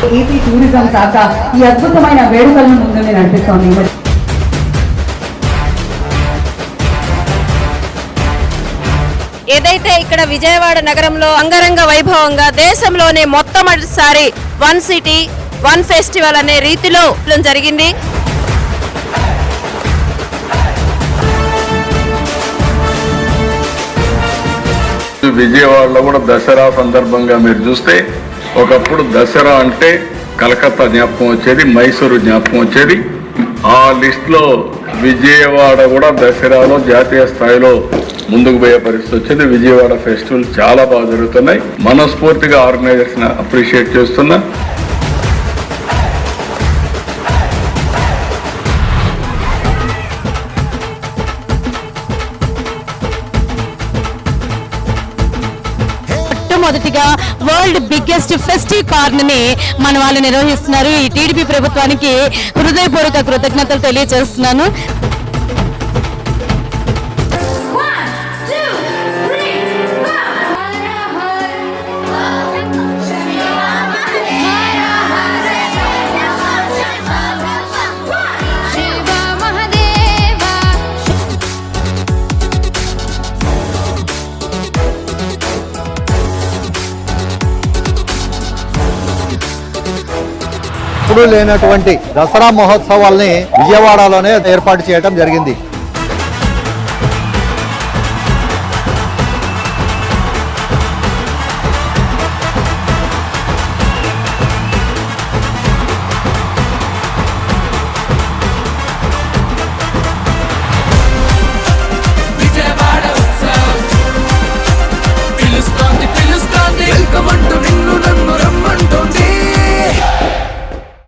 AP tourism శాఖ ఈ అద్భుతమైన వేడుకలను ముందుండి నడిపిస్తోంది. ఏదైతే ఇక్కడ విజయవాడ నగరంలో అంగరంగ వైభవంగా దేశంలోనే మొట్టమొదటిసారి వన్ సిటీ వన్ ఫెస్టివల్ అనే రీతిలో జరిగింది. విజయవాడలో కూడా దసరా సందర్భంగా మీరు చూస్తే ఒకప్పుడు దసరా అంటే కలకత్తా జ్ఞాపకం వచ్చేది, మైసూరు జ్ఞాపకం వచ్చేది. ఆ లిస్ట్ లో విజయవాడ కూడా దసరాలో జాతీయ స్థాయిలో ముందుకు పోయే పరిస్థితి వచ్చింది. విజయవాడ ఫెస్టివల్ చాలా బాగా జరుగుతున్నాయి. మనస్ఫూర్తిగా ఆర్గనైజర్స్ అప్రిషియేట్ చేస్తున్నా. మొదటిగా వరల్డ్ బిగ్గెస్ట్ ఫెస్టివ్ కార్న్ ని మన వాళ్ళు నిర్వహిస్తున్నారు. ఈ టీడీపీ ప్రభుత్వానికి హృదయపూర్వక కృతజ్ఞతలు తెలియజేస్తున్నాను. ఎప్పుడూ లేనటువంటి దసరా మహోత్సవాల్ని విజయవాడలోనే ఏర్పాటు చేయడం జరిగింది. వెల్కమ్ అంటూ